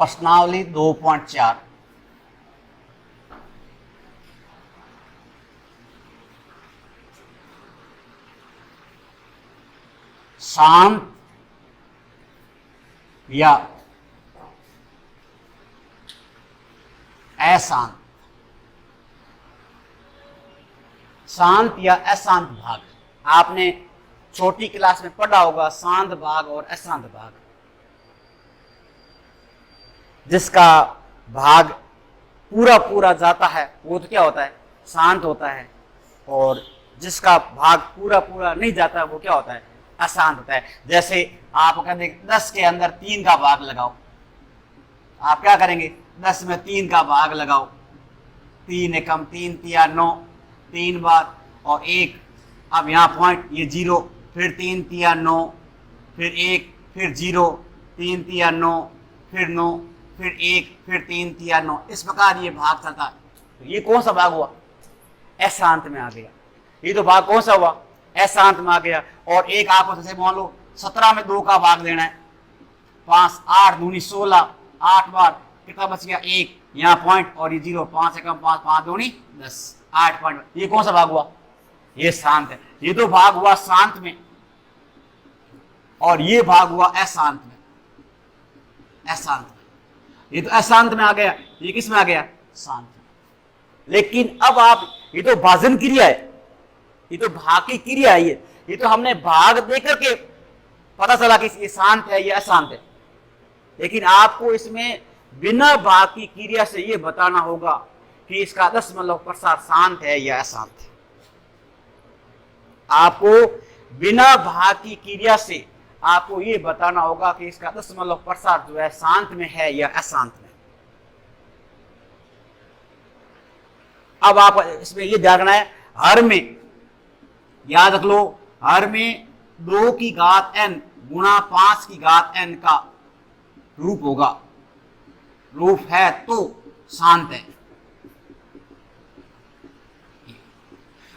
प्रश्नावली 2.4 शांत या अशांत, शांत या अशांत भाग। आपने छोटी क्लास में पढ़ा होगा शांत भाग और अशांत भाग। जिसका भाग पूरा पूरा जाता है वो तो क्या होता है, शांत होता है, और जिसका भाग पूरा पूरा नहीं जाता वो क्या होता है, अशांत होता है। जैसे आप कहते 10 के अंदर 3 का भाग लगाओ, आप क्या करेंगे, 10 में 3 का भाग लगाओ, 3 एकम 3 तिया 9, 3 बार और 1, अब यहाँ पॉइंट ये 0, फिर 3 तिया 9, फिर 1, फिर 0, 3 तिया 9, फिर 9, फिर 1, फिर 3 तिया 9, इस प्रकार ये भाग चलता है। तो ये कौन सा भाग हुआ, अशांत में आ गया। ये तो भाग कौन सा हुआ, अशांत में आ गया। और एक आपको जैसे मान लो 17 में 2 का भाग देना है, 5 8 दूनी 16, 8 बार कितना बच गया 1, यहाँ पॉइंट और ये 0, 5 एकम 5, 5 दूनी 10, 8 पॉइंट। ये कौन सा भाग हुआ, ये शांत है। ये तो भाग हुआ शांत में, और ये भाग हुआ अशांत में, अशांत में। ये तो अशांत में आ गया, ये किस में आ गया, शांत में। लेकिन अब आप, ये तो भाजन क्रिया है, ये तो भाग की क्रिया है, ये तो हमने भाग देकर के पता चला कि ये शांत है या अशांत है। लेकिन आपको इसमें बिना भाग की क्रिया से ये बताना होगा कि इसका दशमलव प्रसार शांत है या अशांत है। आपको बिना भाग की क्रिया से आपको ये बताना होगा कि इसका दशमलव प्रसार जो है शांत में है या अशांत में। अब आप इसमें ये ध्यान रखना है, हर में याद रख लो, हर में 2 की घात n गुणा 5 की घात n का रूप होगा, रूप है तो शांत है।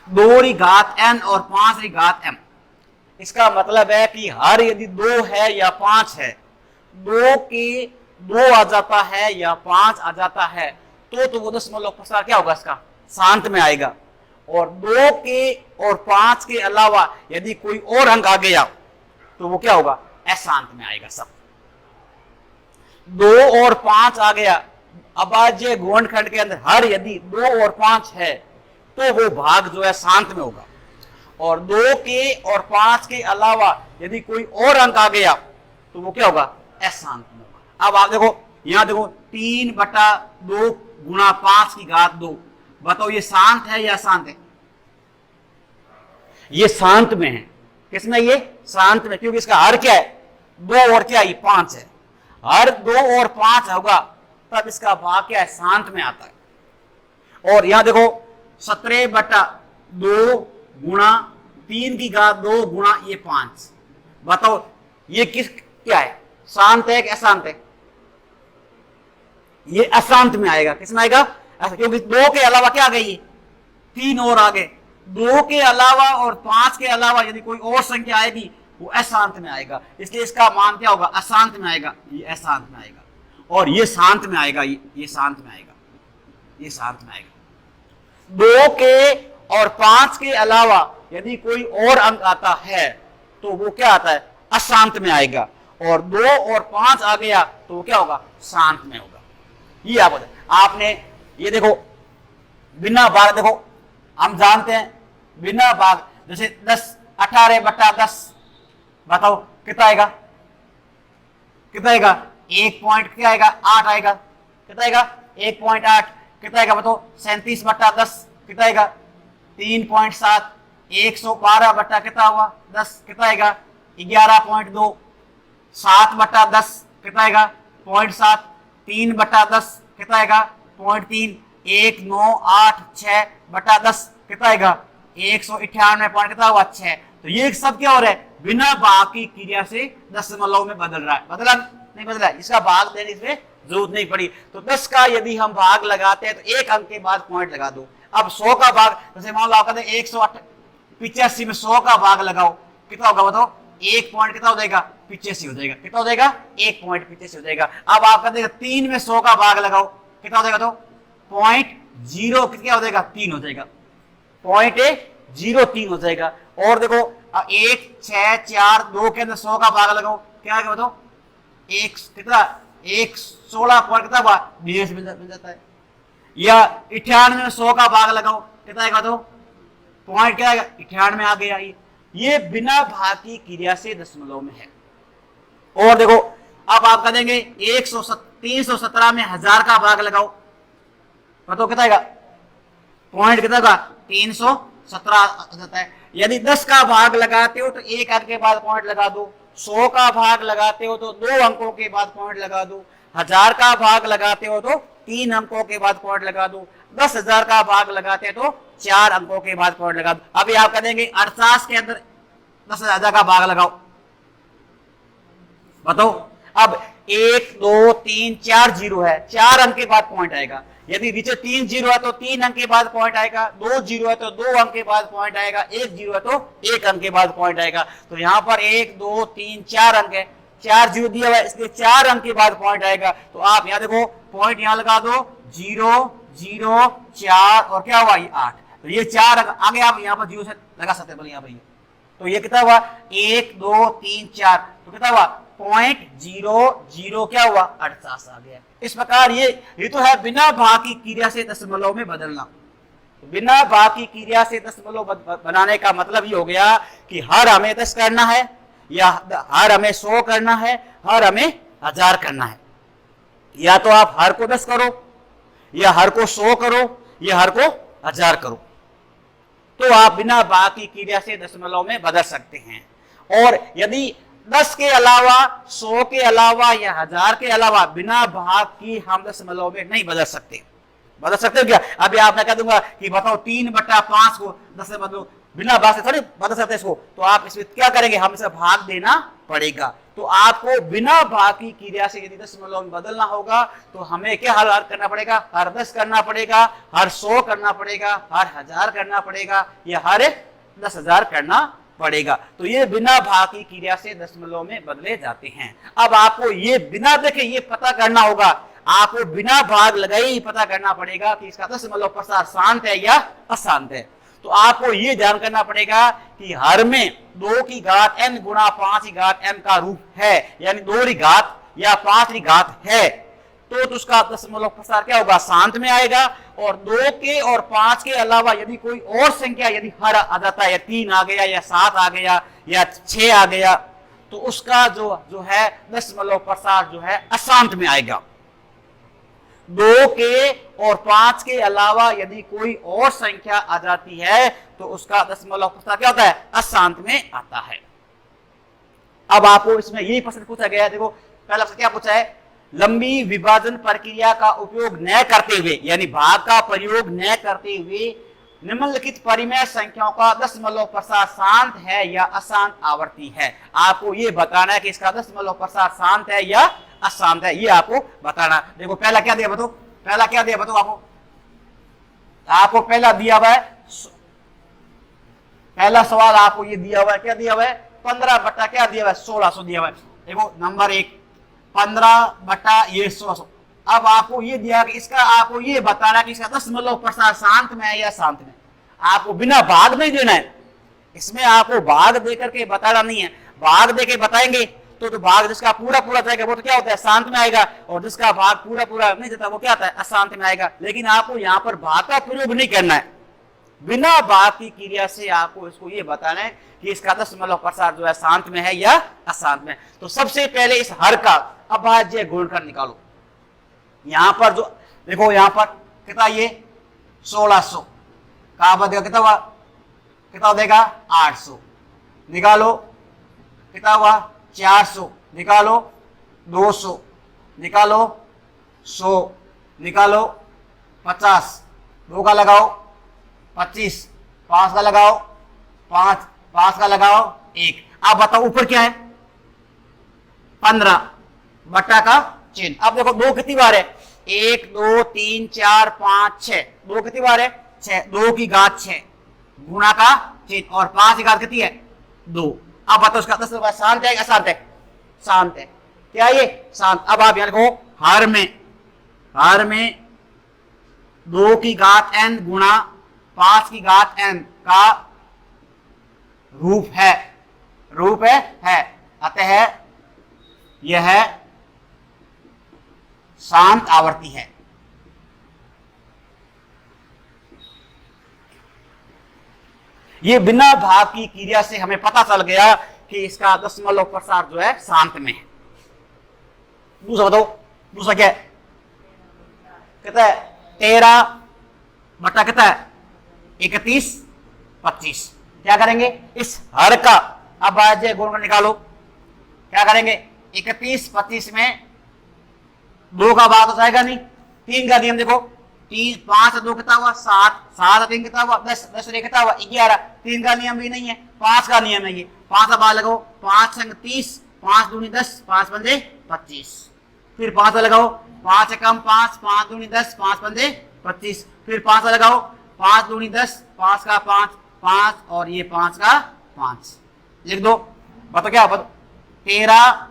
2 की घात n और 5 की घात m, इसका मतलब है कि हर यदि 2 है या 5 है, 2 के 2 आ जाता है या 5 आ जाता है तो वो दशमलव प्रसार क्या होगा, इसका शांत में आएगा। और 2 के और 5 के अलावा यदि कोई और अंक आ गया तो वो क्या होगा, अशांत में आएगा सब। 2 और 5 आ गया, अभाज्य गुणनखंड के अंदर हर यदि 2 और 5 है तो वो भाग जो है शांत में होगा। और 2 के और 5 के अलावा यदि कोई और अंक आ गया तो वो क्या होगा, अशांत में होगा। अब आप देखो, यहां देखो 3/2 गुणा 5 की घात 2, बताओ ये शांत है या अशांत है, ये शांत में है। किसमें, ये शांत में, क्योंकि इसका हर क्या है, 2 और क्या, ये 5 है। हर 2 और 5 होगा तब इसका भाग क्या है, शांत में आता है। और यहां देखो 17/2 गुणा 3 की घात 2 गुणा ये 5, बताओ ये किस क्या है, शांत है कि अशांत है, ये अशांत में आएगा। किसमें आएगा, क्योंकि 2 के अलावा क्या आ गई, 3 और आ गए। 2 के अलावा और 5 के अलावा यदि कोई और संख्या आएगी वो अशांत में आएगा, इसलिए इसका मान क्या होगा, अशांत में आएगा, ये अशांत में आएगा। और ये शांत में आएगा, ये शांत में आएगा, ये शांत में आएगा। 2 के और 5 के अलावा यदि कोई और अंक आता है तो वो क्या आता है, अशांत में आएगा। और 2 और 5 आ गया तो वो क्या होगा, शांत में होगा। ये आपने ये देखो, बिना भाग, देखो हम जानते हैं बिना भाग, जैसे 18/10, बताओ कितना आएगा, कितना आएगा, 1 पॉइंट क्या आएगा, 8 आएगा। कितना आएगा, 1.8। कितना आएगा बताओ, 37/10 कितना आएगा, 3.7। 112 कितना हुआ, 10 कितना आएगा, 11.2। 7/10 कितना आएगा, 0.7। 3/10 कितना आएगा, 0.3। 1986/10 कितना आएगा, 198 कितना हुआ, 6। तो ये सब क्या हो रहा है, बिना भाग की क्रिया से दशमलव में बदल रहा है, बदला नहीं बदला, इसका भाग देने से जरूरत नहीं पड़ी। तो 10 का यदि हम भाग लगाते हैं तो एक अंक के बाद पॉइंट लगा दो। अब 100 का भाग, जैसे मान लो आप कहते हैं 185 में 100 का भाग लगाओ, कितना होगा बताओ, एक पॉइंट कितना हो जाएगा, पीछे से हो जाएगा। कितना हो जाएगा, एक पॉइंट पीछे से हो जाएगा। अब आप कर देगा 3 में 100 का भाग लगाओ, कितना हो जाएगा, तो 0.0 कितना हो जाएगा, 3 हो जाएगा, 0.03 हो जाएगा। और देखो 1 6 4 2 के अंदर 100 का भाग लगाओ, क्या आएगा बताओ, एक कितना, 16 पॉइंट कितना हुआ, 20 मिल जाता है। या 98 में 100 का भाग लगाओ, कितना आएगा, तो पॉइंट क्या आएगा, 98 आ गया। ये बिना भाग की क्रिया से दशमलव में है। और देखो अब आप कर देंगे 317 में 1000 का भाग लगाओ, बताओ कितना आएगा, पॉइंट कितना होगा, 317 आ जाता है। यदि 10 का भाग लगाते हो तो एक अंक के बाद पॉइंट लगा दो, 100 का भाग लगाते हो तो 2 अंकों के बाद पॉइंट लगा दो, 1000 का भाग लगाते हो तो 3 अंकों के बाद पॉइंट लगा दो, 10,000 का भाग लगाते हो तो 4 अंकों के बाद पॉइंट लगा दो। अभी आप करेंगे 48 के अंदर 10,000 का भाग लगाओ, बताओ। अब 1 2 3 4 जीरो है, 4 अंक के बाद पॉइंट आएगा। यदि नीचे 3 जीरो है तो 3 अंक के बाद पॉइंट आएगा, 2 जीरो है तो 2 अंक के बाद पॉइंट आएगा, 1 जीरो है तो 1 अंक के बाद पॉइंट आएगा। तो यहाँ पर 1 2 3 4 अंक है, 4 जीरो दिया हुआ है, इसलिए 4 अंक के बाद पॉइंट आएगा। तो आप यहाँ देखो पॉइंट यहाँ लगा दो, 0 0 4 और क्या हुआ, ये 8। तो ये 4 अंक आगे आप यहाँ पर जीरो से लगा सकते हैं, यहाँ पर। तो ये कितना हुआ, 1 2 3 4, तो कितना हुआ, 0.00 क्या हुआ, 48 आ गया। इस प्रकार ये तो है बिना भाग की क्रिया से दशमलव में बदलना। तो बिना भाग की क्रिया से दशमलव बनाने का मतलब ये हो गया कि हर हमें 10 करना है, या हर हमें 100 करना है, हर हमें 1000 करना है। या तो आप हर को 10 करो, या हर को 100 करो, या हर को 1000 करो। तो आप बिना भाग की क्रिया से दशमलव में बदल सकते हैं। और यदि 10 के अलावा, 100 के अलावा या 1000 के अलावा बिना भाग की हम दशमलव में नहीं बदल सकते। बदल सकते हो क्या? अभी आप मैं कह दूंगा कि बताओ 3/5 को 10 से बदलो, बिना भाग से थोड़ी बदल सकते इसको। तो आप इसमें क्या करेंगे, हम इसे भाग देना पड़ेगा। तो आपको बिना भाग की क्रिया से यदि दशमलव में बदलना होगा तो हमें क्या हल करना पड़ेगा, हर 10 करना पड़ेगा, हर 100 करना पड़ेगा, हर 1000 करना पड़ेगा, या हर 10,000 करना पड़ेगा। तो ये बिना भाग की क्रिया से दशमलव में बदले जाते हैं। अब आपको ये बिना देखे ये पता करना होगा, आपको बिना भाग लगाए ही पता करना पड़ेगा कि इसका दशमलव प्रसार शांत है या अशांत है। तो आपको ये ध्यान करना पड़ेगा कि हर में 2 की घात n गुणा 5 की घात m का रूप है, यानी 2 की घात या 5 की घात है, तो उसका दशमलव प्रसार क्या होगा, शांत में आएगा। और 2 के और 5 के अलावा यदि कोई और संख्या यदि हर आ जाता है, या 3 आ गया, या 7 आ गया, या 6 आ गया, तो उसका जो है दशमलव प्रसार जो है अशांत में आएगा। 2 के और 5 के अलावा यदि कोई और संख्या आ जाती है तो उसका दशमलव प्रसार क्या होता है, अशांत में आता है। अब आपको इसमें यही प्रश्न पूछा गया है, देखो पहला प्रश्न क्या पूछा है, लंबी विभाजन प्रक्रिया का उपयोग न करते हुए, यानी भाग का प्रयोग न करते हुए निम्नलिखित परिमेय संख्याओं का दशमलव प्रसार शांत है या अशांत आवर्ती है। आपको ये बताना है कि इसका दशमलव प्रसार शांत है या अशांत है, ये आपको बताना। देखो पहला क्या दिया बताओ, पहला क्या दिया बताओ आपको पहला दिया हुआ है, पहला सवाल आपको ये दिया हुआ है, क्या दिया हुआ है, 15 बटा क्या दिया हुआ है, 1600 दिया हुआ है। देखो नंबर 1 15 बटा ये 1600। अब आपको ये दिया कि इसका आपको ये बताना कि इसका दशमलव प्रसार शांत में है या शांत में। आपको बिना भाग नहीं देना है, इसमें आपको भाग देकर के बताना नहीं है। भाग देके बताएंगे तो भाग जिसका पूरा पूरा जाएगा वो तो क्या होता है, शांत में आएगा, और जिसका भाग पूरा पूरा नहीं देता वो क्या आता है, अशांत में आएगा। लेकिन आपको यहाँ पर भाग का प्रयोग नहीं करना है, बिना भाग की क्रिया से आपको इसको ये बताना है कि इसका दशमलव प्रसार जो है शांत में है या अशांत में। तो सबसे पहले इस हर का अभाज्य गुणनखंड निकालो। यहां पर जो देखो यहां पर कितना, ये 1600 का अभाज्य कितना हुआ, कितना देगा 800, निकालो कितना हुआ 400, निकालो 200, निकालो 100, निकालो 50, 2 का लगाओ 25, 5 का लगाओ 5 का लगाओ 1। अब बताओ ऊपर क्या है, 15 बटा का चिन्ह। अब देखो 2 कितनी बार है, 1 2 3 4 5 6, 2 कितनी बार है 6, 2 की घात 6 गुणा का चिन्ह, और 5 की घात कितनी है 2। अब बताओ उसका 10 होगा, शांत है या अशांत है? शांत है। क्या ये? शांत। अब आप यहां लिखो हर में 2 की घात n गुणा 5 की घात n का रूप है। रूप है। अतः यह शांत आवर्ती है। ये बिना भाग की क्रिया से हमें पता चल गया कि इसका दशमलव प्रसार जो है शांत में है। दूसरा बताओ, दूसरा क्या है? कहता है 13 बटा कहता है 31 25। क्या करेंगे? इस हर का अभाज्य गुणनखंड निकालो। क्या करेंगे? 31 25 में 2 का भाग हो जाएगा नहीं। 3 का नियम देखो, 3 5 2 कितना हुआ? 7 7 3 कितना हुआ? 10 10 कितना हुआ? 11। 3 का नियम भी नहीं है, 5 का नियम है ये। 5 का भाग लगाओ, 5 संग 30, 5 दूनी 10, 5 पंजे 25। फिर 5 लगाओ, 5 से कम 5, 5 दूनी 10, 5 पंजे 25। फिर 5 लगाओ, 5 दूनी 10, 5 का 5 5 और ये 5 का 5 लिख दो। बताओ क्या? बताओ 13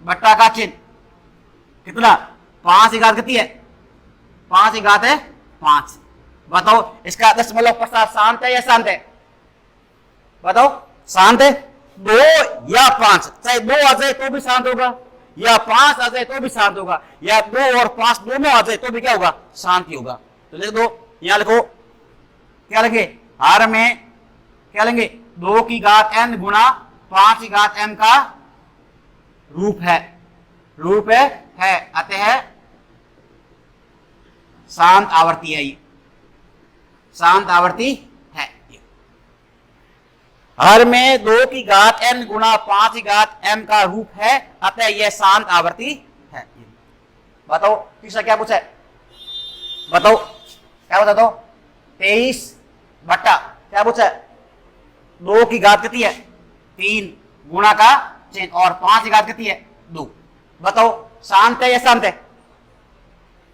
बट्टा का चिन्ह कितना? 5 की घात कितनी है? 5 की घात है 5। बताओ इसका दशमलव प्रसार शांत है या शांत है? बताओ शांत है। 2 या 5, चाहे 2 आ जाए तो भी शांत होगा, या 5 आ जाए तो भी शांत होगा, या 2 और 5 दोनों आ जाए तो भी क्या होगा? शांति होगा। तो लिख दो, यहां लिखो क्या लिखे? हर में क्या लेंगे? 2 की घात n गुणा 5 की घात m का रूप है। रूप है। अतः शांत आवर्ती है। ये शांत आवर्ती है। हर में 2 की घात n गुणा 5 की घात m का रूप है, अतः यह शांत आवर्ती है। बताओ तीसरा क्या पूछा है? बताओ क्या बता दो? 23 बट्टा क्या पूछा है? 2 की घात कितनी है? 3 गुणा का चिन्ह और 5 की घात कितनी है? 2। बताओ शांत है या शांत है?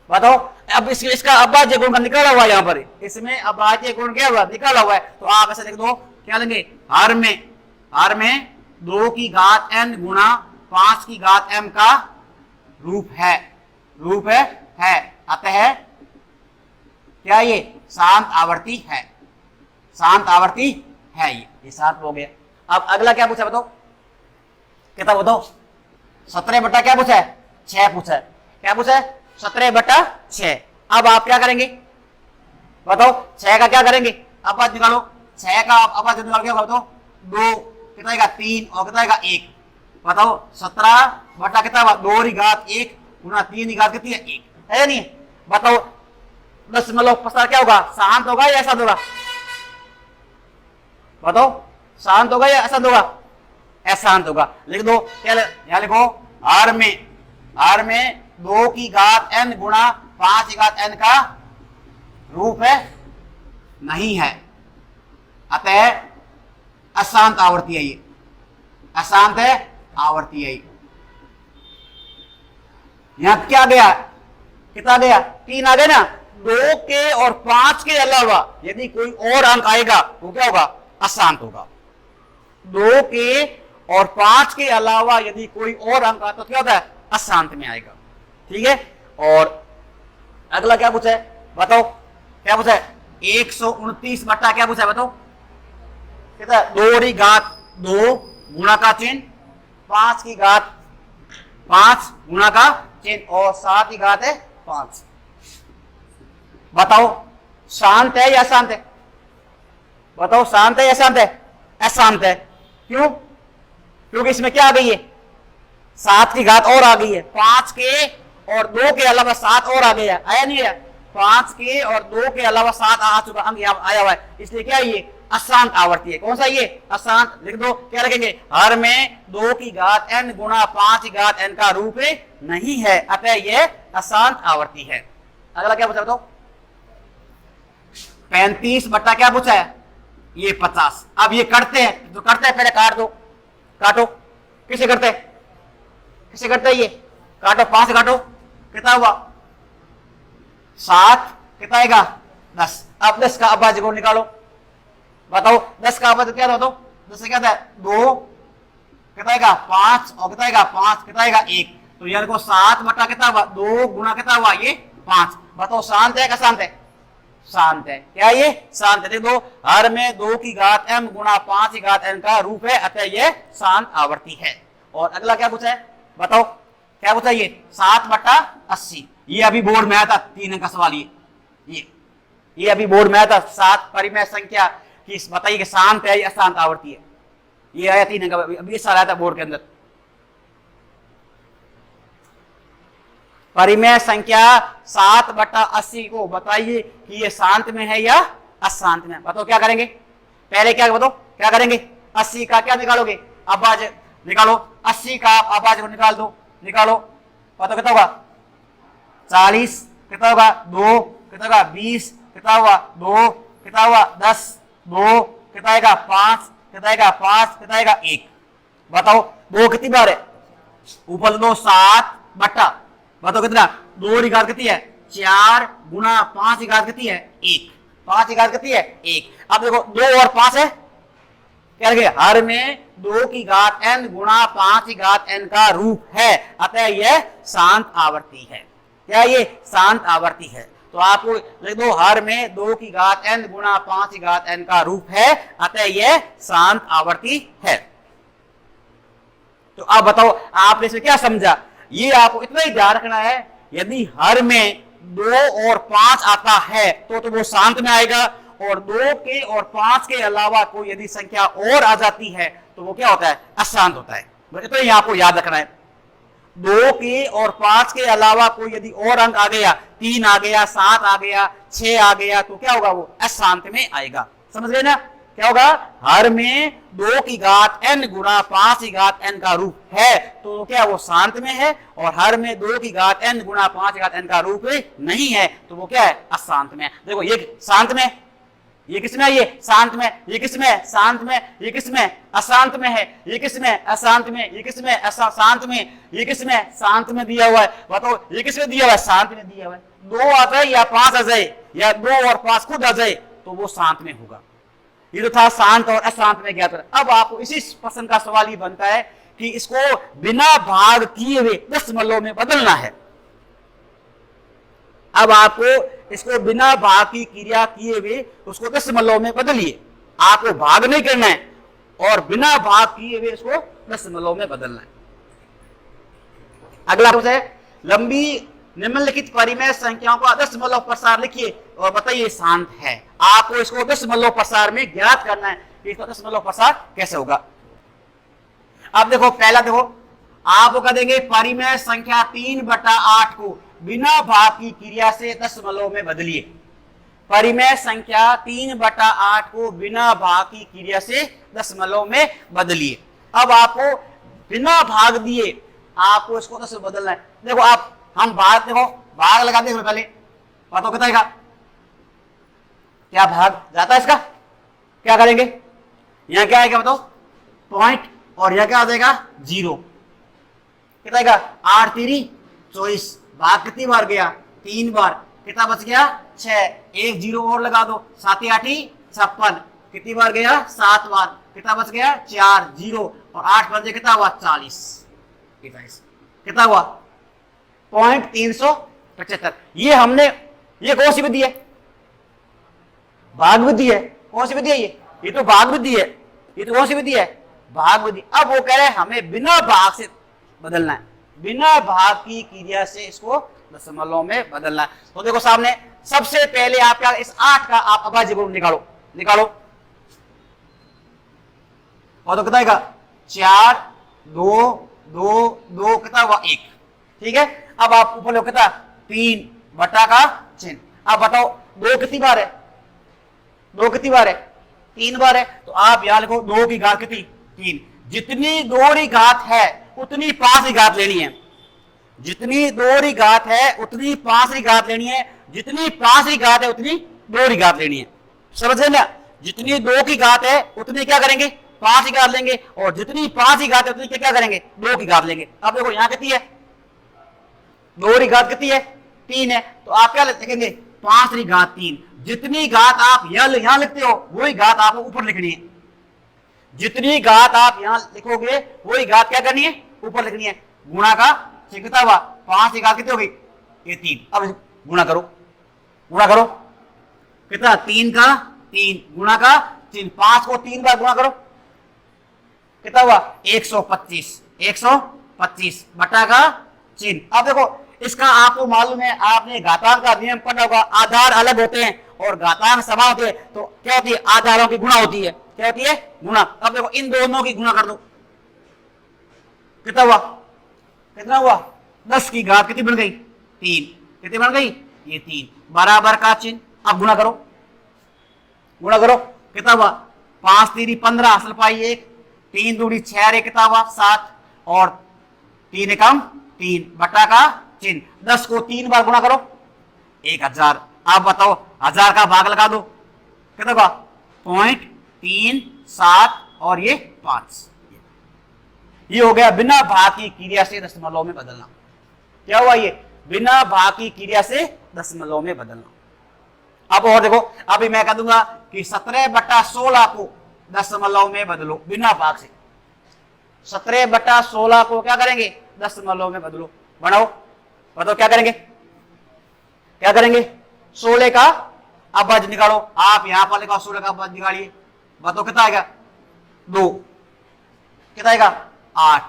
बताओ। अब इसका अभाज्य गुण का निकाला हुआ है यहां पर, इसमें अभाज्य गुण क्या हुआ? निकाला हुआ है। तो आप ऐसे लिख दो, क्या लेंगे? हर में 2 की घात n गुणा 5 की घात m का रूप है। रूप है। अतः क्या ये शांत आवर्ती है? शांत आवर्ती है। ये शांत हो गया। अब अगला क्या पूछा? बताओ कितना? बताओ 17 बट्टा क्या पूछा है? 6 पूछा है। क्या पूछा है? 17 बट्टा 6। अब आप क्या करेंगे? बताओ 6 का क्या करेंगे? अपाद निकालो। 6 का अपाद निकालो क्या होगा? बताओ 2 कितना आएगा? 3 और कितना आएगा? 1। बताओ 17 बट्टा कितना हुआ? 2 की घात 1 गुणा 3 की घात कितनी है? 1 है या नहीं? बताओ दशमलव प्रसार क्या होगा? शांत होगा या अशांत होगा? बताओ शांत होगा या अशांत होगा? अशांत होगा। लिख दो, क्या यहां लिखो? हर में 2 की घात n गुणा 5 की घात n का रूप है नहीं है, अतः अशांत आवर्ती है। ये अशांत है आवर्ती है। यहां क्या गया? कितना गया? 3 आ गए ना। 2 के और 5 के अलावा यदि कोई और अंक आएगा वो क्या होगा? अशांत होगा। 2 के और 5 के अलावा यदि कोई और अंक आता तो क्या होता है? अशांत में आएगा। ठीक है। और अगला क्या पूछा है? बताओ क्या पूछा है? 129 बट्टा क्या पूछा है? बताओ कितना? 2 की घात 2 गुणा का चिन्ह, 5 की घात 5 गुणा का चिन्ह और 7 की घात है 5। बताओ शांत है या अशांत है? बताओ शांत है या अशांत है? अशांत है। क्यों? क्योंकि इसमें क्या आ गई है? 7 की घात और आ गई है। 5 के और 2 के अलावा 7 और आ गया, आया नहीं है? 5 के और 2 के अलावा 7 आ चुका, अंक आया हुआ है, इसलिए क्या ये अशांत आवर्ती है। कौन सा ये? अशांत। लिख दो, क्या लिखेंगे? हर में 2 की घात n गुणा 5 की घात n का रूप नहीं है, अतः यह अशांत आवर्ती है। अगला क्या पूछा? बताओ 35 बट्टा क्या पूछा है? ये 50। अब ये करते हैं तो करते हैं, पहले काट दो। काटो। किसे करते हैं? किसे करते हैं? ये काटो। 5 से काटो, कितना हुआ? 7 कितना आएगा? 10। अब 10 का अभाज्य गुण निकालो। बताओ 10 का अभाज्य क्या था? 10 से क्या था? 2 कितना आएगा 5 और कितना आएगा 5 कितना आएगा 1। तो यार को 7 बटा कितना हुआ 2 गुना कितना हुआ ये 5। बताओ शांत है क्या शांत है? शांत है। क्या ये शांत है? देखो हर में 2 की घात m गुना 5 की घात n का रूप है, अतः ये शांत आवर्ती है। और अगला क्या पूछा है बताओ, क्या पूछा ये 7 बटा 80। ये अभी बोर्ड में आया था 3 अंक का सवाल। ये अभी बोर्ड में आया था 7 परिमेय संख्या की बताइए कि शांत है या अशांत आवर्ती है। ये आया 3 अंक का, अभी ये सवाल आया था बोर्ड के अंदर। परिमेय संख्या 7 बटा 80 को बताइए कि ये शांत में है या अशांत में। बताओ क्या करेंगे, पहले क्या बताओ क्या करेंगे, 80 का क्या निकालोगे अभाज्य निकालो, 80 का अभाज्य को निकाल दो, निकालो। बताओ कितना होगा 40, कितना होगा 2, कितना होगा 20, कितना हुआ 2, कितना हुआ 10, 2 कितना आएगा 5, कितना आएगा 5, कितना आएगा 1। बताओ 2 कितनी बार है, ऊपर दो 7 बटा बताओ कितना 2 की घात कितनी है 4 गुना 5 की घात कितनी है 1, 5 की घात कितनी है 1। अब देखो 2 और 5 है, क्या लगे हर में 2 की घात n गुना 5 की घात n का रूप है, अतः यह शांत आवर्ती है। क्या ये शांत आवर्ती है? तो आपको लिख दो हर में 2 की घात n गुना 5 की घात n का रूप है, अतः यह शांत आवर्ती है। तो अब बताओ आपने इसमें क्या समझा, ये आपको इतना ही ध्यान रखना है, यदि हर में 2 और 5 आता है तो वो शांत में आएगा, और 2 के और 5 के अलावा कोई यदि संख्या और आ जाती है तो वो क्या होता है अशांत होता है। इतना ही आपको याद रखना है, 2 के और 5 के अलावा कोई यदि और अंक आ गया, 3 आ गया, 7 आ गया, 6 आ गया, तो क्या होगा वो अशांत में आएगा। समझ गए ना? क्या होगा हर में 2 की घात n गुना 5 की घात n का रूप है, तो क्या वो शांत में है, और हर में 2 की घात n गुना 5 की घात n का रूप नहीं है तो वो क्या है अशांत में। देखो ये शांत में, ये किसमें है, ये शांत में, ये किसमें शांत में, ये किसमें अशांत में है, ये किसमें अशांत में, ये किसमें शांत में, ये किसमें शांत में दिया हुआ है। बताओ ये किसमें दिया हुआ है, शांत में दिया हुआ है। 2 आ जाए या 5 आ जाए या 2 और 5 खुद आ जाए तो वो शांत में होगा। ये तो था शांत और अशांत में ज्ञात। अब आपको इसी प्रश्न का सवाल ये बनता है कि इसको बिना भाग किए हुए दशमलव में बदलना है। अब आपको इसको बिना भाग की क्रिया किए हुए उसको दशमलव में बदलिए, आपको भाग नहीं करना है और बिना भाग किए हुए इसको दशमलव में बदलना है। अगला है लंबी निम्नलिखित परिमेय संख्याओं का दशमलव प्रसार लिखिए और बताइए शांत है। आपको इसको दशमलव प्रसार में ज्ञात करना है कि इसका दशमलव प्रसार कैसे होगा। अब देखो पहला देखो आप कह देंगे परिमेय संख्या 3/8 को बिना भाग की क्रिया से दशमलव में बदलिए। परिमेय संख्या 3/8 को बिना भाग की क्रिया से दशमलव में बदलिए। अब आपको बिना भाग दिए आपको इसको दशमलव बदलना है। देखो आप हम भाग देखो भाग लगा देंगे पहले, बताओ कितना आएगा, क्या भाग जाता है इसका, क्या करेंगे यहां क्या आएगा बताओ पॉइंट, और यहां क्या आ जाएगा 0, कितना आएगा 8 3 24। भाग कितनी बार गया 3 बार, कितना बच गया 6, 1 0 और लगा दो 7 8 56, कितनी बार गया 7 बार, कितना बच गया 4 0 और 8 बच गया कितना हुआ 40, कितना हुआ 0.375। ये हमने ये कौन सी विधि है, भाग विधि है। कौन सी विधि है ये तो भाग विधि है। ये तो कौन सी विधि है भाग विधि। अब वो कह रहे हैं हमें बिना भाग से बदलना है, बिना भाग की क्रिया से इसको दशमलव में बदलना है। तो देखो सामने सबसे पहले आप क्या इस 8 का आप अभाज्य गुण निकालो, निकालो और तो कितना आएगा 4 2 2 2 कितना हुआ 1, ठीक है। अब आप ऊपर लो कितना 3 बटा का चिन्ह। अब बताओ 2 कितनी बार है, 2 कितनी बार है 3 बार है, तो आप यहां लिखो 2 की घात कितनी 3। जितनी 2 की घात है उतनी 5 की घात लेनी है, जितनी 2 की घात है उतनी 5 की घात लेनी है, जितनी 5 की घात है उतनी 2 की घात लेनी है। समझ गए ना, जितनी 2 की घात है उतनी क्या करेंगे 5 की घात लेंगे, और जितनी 5 की घात है उतनी क्या करेंगे 2 की घात लेंगे। अब देखो यहां कितनी है 2 की घात कितनी है 3 है, तो आप क्या लिखेंगे 5 की घात 3। जितनी घात आप यहां लिखते हो वही घात आपको ऊपर लिखनी है। जितनी घात आप यहां लिखोगे वही घात क्या करनी है, ऊपर लिखनी है। गुणा का कितना हुआ, 5 की घात कितनी होगी, ये 3। अब गुणा करो, गुणा करो, कितना, 3 का 3 गुणा का 3, 5 को 3 बार गुणा करो, कितना हुआ, 125, 125 बटा का चिन्ह। अब देखो इसका आपको मालूम है, आपने घातांक का नियम पढ़ा होगा, आधार अलग होते हैं और घातांक समान होते हैं, तो क्या होती है, आधारों की गुणा होती है, क्या होती है, गुणा। अब देखो इन दोनों की गुणा कर दो, कितना हुआ, कितना हुआ, 10 की घात कितनी बन गई, 3, कितनी बन गई, ये 3 बराबर का चिन्ह। अब गुणा करो, गुणा करो, कितना हुआ, 5 3 15 असल पाई 1, 3 दूनी 6 रे कितना हुआ 7 और 3 एकम 3 बटा का चिन्ह। 10 को 3 बार गुणा करो, 1000। आप बताओ 1000 का भाग लगा दो, कितना हुआ, 0.37 और ये 5। ये हो गया बिना भाग की क्रिया से दशमलव में बदलना। क्या हुआ, ये बिना भाग की क्रिया से दशमलव में बदलना। अब और देखो, अभी मैं कह दूंगा कि 17 बटा 16 को दशमलव में बदलो बिना भाग से। 17 बटा 16 को क्या करेंगे, दशमलव में बदलो, बनाओ, बताओ क्या करेंगे, क्या करेंगे, 16 का अबज निकालो। आप यहां पर लिखो 16 का अबज निकालिए, बताओ कितना आएगा, 2, कितना आएगा, 8,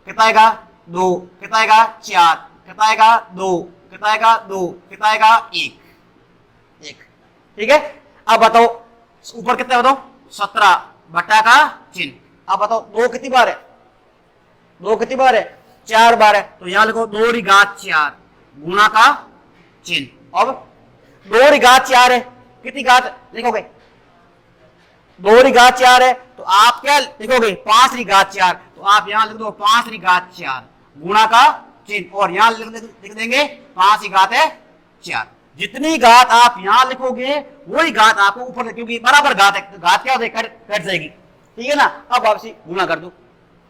कितना आएगा, 2, कितना आएगा, 4, कितना आएगा, 2, कितना आएगा, 2, कितना आएगा, 1। ठीक है। अब बताओ ऊपर कितना, बताओ 17 बटा का चिन्ह। अब बताओ 2 कितनी बार है, 2 कितनी बार है, 4 बार है, तो यहां लिखो 2 री घात 4 गुणा का चिन्ह। अब 2 री घात 4 है, कितनी घात लिखोगे, 2 री घात 4 है, तो आप क्या लिखोगे, 5 री घात 4, तो आप यहां लिख दो 5 री घात 4 गुणा का चिन्ह, और यहां लिख देंगे 5 की घात है 4। जितनी घात आप यहां लिखोगे वही घात आपको ऊपर, क्योंकि बराबर घात है, तो घात क्या हो जाएगी, कट जाएगी, ठीक है ना। अब वापसी गुणा कर दो,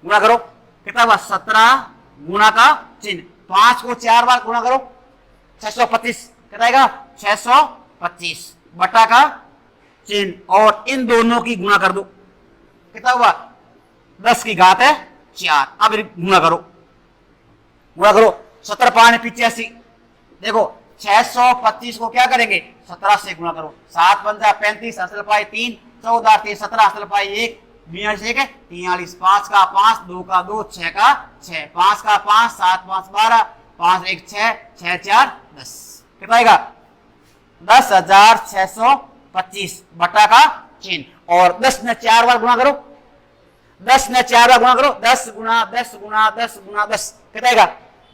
गुणा करो, कितना हुआ, 17 गुणा का चिन्ह, 5 को 4 बार गुणा करो, 625, कितना आएगा, 625 बटा का चिन्ह, और इन दोनों की गुणा कर दो, कितना हुआ, 10 की घात है 4। अब गुणा करो, गुणा करो, 17 5 85, देखो 625 को क्या करेंगे, 17 से गुणा करो, 7 पंजा 35 असल पाई 3, 14 3 17 असल पाई 1, 42 1 43, 5 का 5, 2 का 2, 6 का 6, 5 का 5, 7 5 12, 5 1 6, 6 4 10, कितना आएगा, 10,625 बटा का चिन्ह। और 10 ने 4 बार गुणा करो, 10 ने 4 बार गुणा करो, 10 गुणा 10 गुणा 10 गुणा 10, कितना आएगा,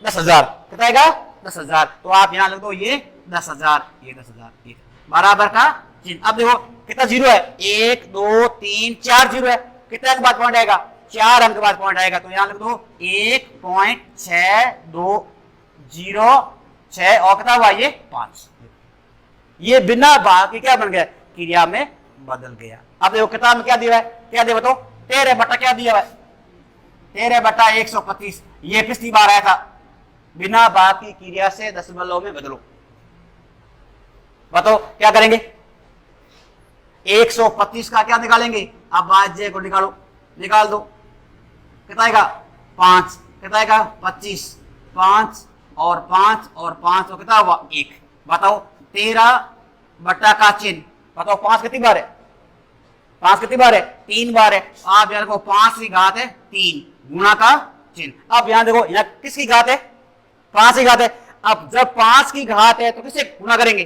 10,000, कितना आएगा, 10,000। तो आप यहां लिख दो ये 10,000, ये 10,000 बराबर का चिन्ह। अब देखो कितना जीरो है, 1 2 3 4 जीरो है, कितने अंक बाद पॉइंट आएगा, 4 अंक बाद पॉइंट आएगा, तो यहां लिख दो 1.6206 और कितना हुआ, ये 5। ये बिना भाग के क्या बन गया, क्रिया में बदल गया। अब देखो किताब में क्या दिया है, क्या दिया बताओ, 13 बटा क्या दिया है, 13 बटा 125, ये पिछली बार आया था। बिना भाग की क्रिया से दशमलव में बदलो, बताओ क्या करेंगे, 125 का क्या निकालेंगे, अब भाज्य को निकालो, निकाल दो, कितना आएगा 5, कितना आएगा 25, 5 और 5 और 5 तो कितना हुआ 1। बताओ 13 बटा का चिन्ह, बताओ 5 कितनी बार है, 5 कितनी बार है, 3 बार है। आप यहां देखो 5 की घात है 3 गुणा का चिन्ह। अब यहां देखो यहां किसकी घात है, 5 की घात है। अब जब 5 की घात है तो किससे गुणा करेंगे,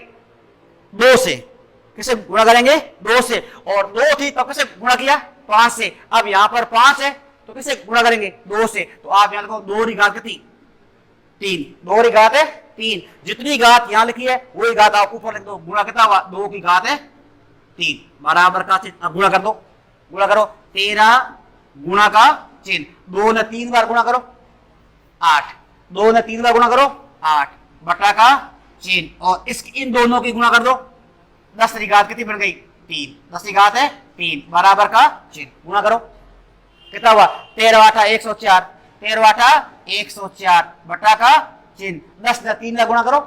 2 से, किसे गुणा करेंगे 2 से, और 2 थी तो किसे गुणा किया 5 से। अब यहां पर 5 है तो किसे गुणा करेंगे 2 से, तो आप यहां देखो 2 की घात कितनी 3, 2 की घात है 3, जितनी घात यहां लिखी है वही घात आप ऊपर लिख दो, गुणा कितना हुआ 2 की घात है 3 बराबर का चिन्ह। अब गुणा कर दो, गुणा करो 13 गुणा का चिन्ह, 2 ने 3 बार गुणा करो 8, 2 ने 3 बार गुणा करो 8 बटा का चिन्ह, और इन दोनों की गुणा कर दो, 10 की घात कितनी बन गई 3, 10 की घात है 3 बराबर का चिन्ह। गुणा करो कितना हुआ 13 8 104, 13 8 104 बटा का चिन्ह, 10 ने 3 में गुणा करो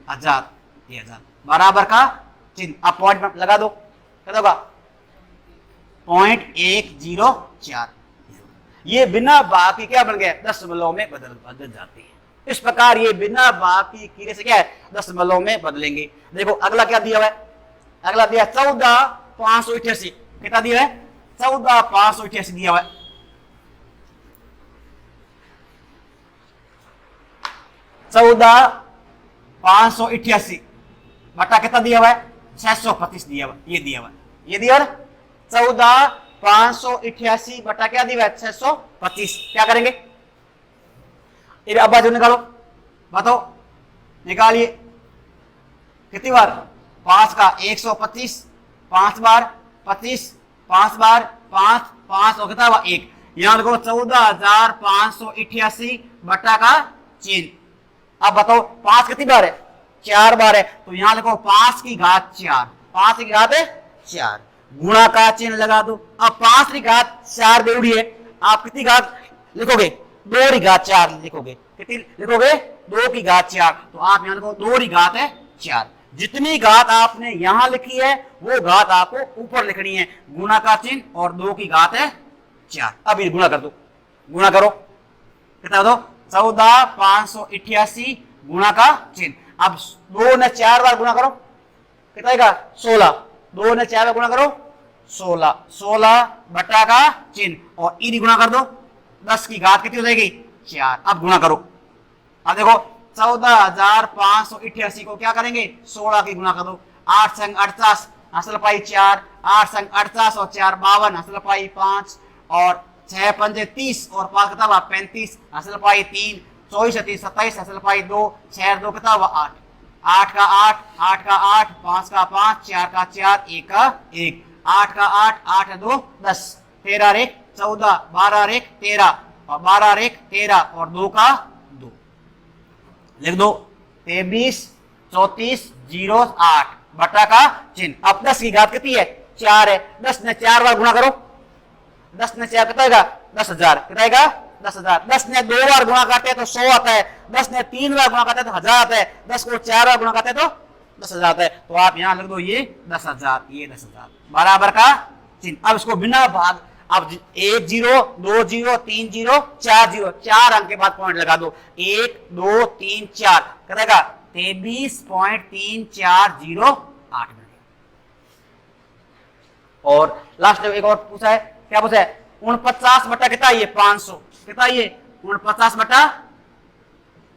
1000, ये 1000 बराबर का चिन्ह। अब पॉइंट लगा दो, कितना होगा 0.104। ये बिना भाग की क्या बन गया, दशमलव में बदल जाते हैं। इस प्रकार ये बिना भाग की क्रिया से क्या है, दशमलव में बदलेंगे। देखो अगला क्या दिया हुआ है, अगला दिया 14,588। कितना दिया है, 14,588 दिया हुआ है। चौदह 588 बटा कितना दिया हुआ है, 625 दिया हुआ, ये दिया हुआ, ये दिया 14,588 बटा क्या दिया है, 625। क्या करेंगे, अब बाजू निकालो, बताओ निकालिए कितनी बार, 5 का 125, 5 बार 25, 5 बार 5, 5 और कितना हुआ 1। यहां देखो 14,588 बटा का चिन्ह। अब बताओ 5 कितनी बार है, 4 बार है, तो यहां देखो 5 की घात 4, 5 की घात है 4, गुणा का चिन्ह लगा दो। अब 5 की घात 4 देवड़ी है, आप कितनी घात लिखोगे, 2 की घात 4 लिखोगे। कितनी लिखोगे, 2 की घात 4, तो आप यहां देखो 2 की घात है 4। जितनी घात आपने यहां लिखी है वो घात आपको ऊपर लिखनी है, गुणा का चिन्ह और 2 की घात है 4। अब ये गुणा कर दो, गुणा करो, कितना दो, 14,588 गुणा का चिन्ह। अब 2 ने 4 बार गुणा करो, कितना आएगा 16, 2 ने 4 बार गुणा करो 16, 16 बटा का चिन्ह और ईदी गुणा कर दो, 10 की घात कितनी हो जाएगी 4। अब गुणा करो, अब देखो 14,588 को क्या करेंगे, 16 की गुणा कर दो, 8 संग 48 हासिल पाई 4, 8 संग 48 और 4 52 हासिल पाई 5 और 6 पंजे 30 और 5 कितना हुआ 35 हासिल पाई 3, 24 27 हासिल पाई 2, 6 2 कितना हुआ 8, 8 का 8, 8 का 8, 5 का 5, 4 का 4, 1 का 1, 8 का 8, 8 2 10, 13 1 14, 12 1 13 और 12 1 13 और 2 का 2 लिख दो, 23 34 0 8 बटा का चिन्ह। अब 10 की घात कितनी है 4 है, 10 ने 4 बार गुणा करो, 10 ने 4 कितना आएगा 10,000, कितना आएगा 10,000। 10 ने 2 बार गुणा करते हैं तो 100 आता है, 10 ने 3 बार गुणा करते हैं तो 1000 आता है, 10 को 4 बार गुणा करते हैं तो 10,000 आता है। तो आप यहां लिख दो ये 10,000, ये 10,000 बराबर का चिन्ह। अब इसको बिना भाग, अब 1 0 2 0 3 0 4 0, 4 अंक के बाद पॉइंट लगा दो, 1 2 3 4 करेगा 23.3408 मिनट। और लास्ट एक और पूछा है, क्या पूछा है 49 बटा कितना ये 500, कितना ये 49 बटा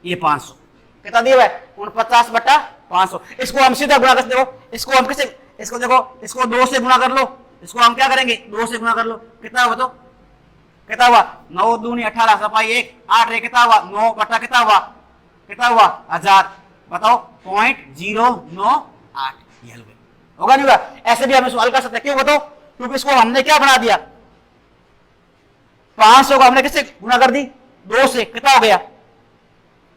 ये 500, कितना दिया है 49 बटा 500। इसको हम सीधा गुणा कर देखो, इसको हम किसे, इसको देखो, इसको 2 से गुणा कर लो, इसको हम क्या करेंगे 2 से गुणा कर लो, कितना हुआ, तो कितना हुआ 9 दूनी 18 सफाई 1 8 रे कितना हुआ 9 बटा कितना हुआ 1000, बताओ 0.098 ये हल होगा नहीं होगा। ऐसे भी हम इसको हल कर सकते हैं, क्यों बताओ, क्योंकि इसको हमने क्या बना दिया 500 को हमने किससे गुणा कर दी 2 से, कितना हो गया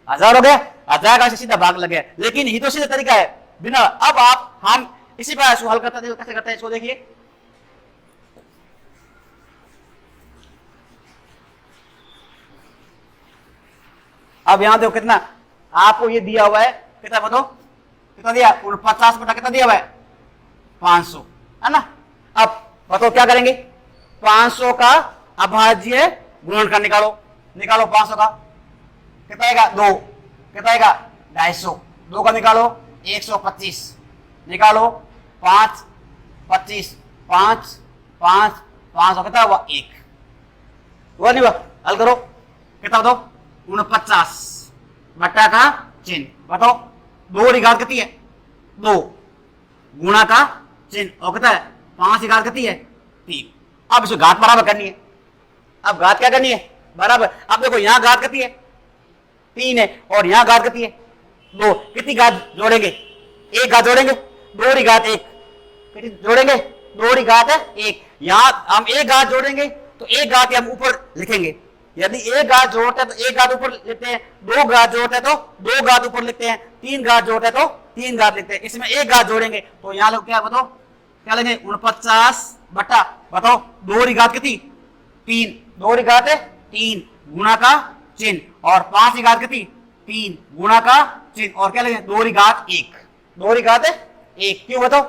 1000 हो गया, 1000 का सीधा भाग लग गया। लेकिन ये तो सीधा तरीका है बिना, अब आप हम इसी पर इसको हल करते हैं, कैसे करते हैं इसको देखिए। अब यहां देखो कितना आपको ये दिया हुआ है, कितना बताओ कितना दिया 49 बटा कितना दिया हुआ है 500 है ना। अब बताओ क्या करेंगे, 500 का अभाज्य गुणनखंड निकालो, निकालो 500 का कितना आएगा 2, कितना आएगा 250, 2 का निकालो 125, निकालो 5 25 5 5 500 कितना हुआ 1 हुआ नहीं हुआ। हल करो कितना बताओ 49 बटा का चिन्ह, बताओ 2 की घात कितनी है 2 गुणा का चिन्ह और कितना है 5 की घात कितनी है 3। अब इसको घात बराबर करनी है, अब घात क्या करनी है बराबर। अब देखो यहां घात कितनी है 3 है और यहां घात कितनी है 2, कितनी घात जोड़ेंगे 1 घात जोड़ेंगे, 2 की घात 1 कितनी जोड़ेंगे 2 की घात है 1। यहां हम 1 घात जोड़ेंगे तो 1 घात हम ऊपर लिखेंगे, यदि 1 घात जोड़ते हैं तो 1 घात ऊपर लिखते हैं, 2 घात जोड़ते हैं तो 2 घात ऊपर लिखते हैं, 3 घात जोड़ते हैं तो 3 घात लिखते हैं। इसमें 1 घात जोड़ेंगे तो यहाँ लोग क्या बताओ क्या लेंगे 49 बटा बताओ 2 की घात कितनी 3, 2 की घात है 3 गुणा का चिन्ह और 5 की घात कितनी 3 गुणा का चिन्ह और क्या लेंगे 2 की घात 1, 2 की घात है 1। क्यों बताओ,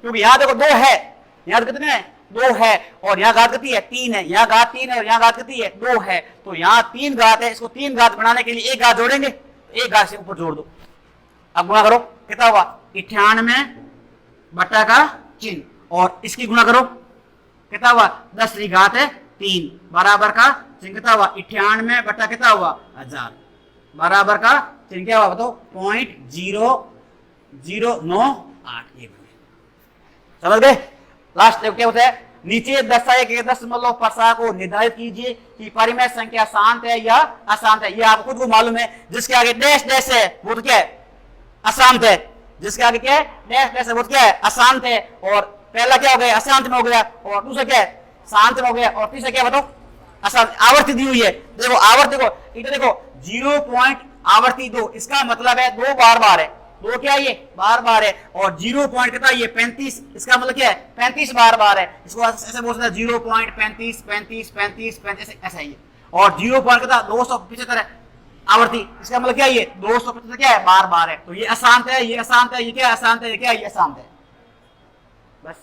क्योंकि यहाँ देखो 2 है, यहाँ कितने हैं 2 है, और यहाँ घात कितनी है 3 है, यहाँ घात 3 है और यहाँ घात कितनी है 2 है, तो यहाँ 3 घात है, इसको 3 घात बनाने के लिए एक घात जोड़ेंगे, एक घात से ऊपर जोड़ दो। अब गुणा करो, कितना हुआ 98 बटा का चिन्ह, और इसकी गुणा करो, कितना हुआ 10 की घात है 3 बराबर का चिन्ह कितना हुआ 98 बटा कितना हुआ 1000 बराबर का चिन्ह क्या हुआ बताओ 0.0098। समझ गए। लास्ट क्या होता है, नीचे दर्शाए गए दशमलव प्रसार को निर्धारित कीजिए कि परिमेय संख्या शांत है या अशांत है। ये आपको खुद को मालूम है, जिसके आगे डैश डैश है वो तो क्या है अशांत है, जिसके आगे क्या है डैश डैश है वो तो क्या है अशांत है, और पहला क्या हो गया अशांत में हो गया, और दूसरा क्या है शांत में हो गया, और तीसरा क्या बताओ अशांत। आवर्ती दी हुई है, देखो आवर्ती को इधर देखो 0 पॉइंट आवर्ती 2, इसका मतलब है 2 बार बार है, 2 क्या ये बार बार है, और 0 पॉइंट कितना ये 35, इसका मतलब क्या है 35 बार बार है, इसको ऐसे बोल सकते हैं 0.35 35 35 35 ऐसा ही है, और 0 पॉइंट कितना 275 है आवर्ती, इसका मतलब क्या ये 275 क्या है बार बार है, तो ये अशांत है, ये अशांत है, ये क्या अशांत है, ये क्या ये अशांत है। बस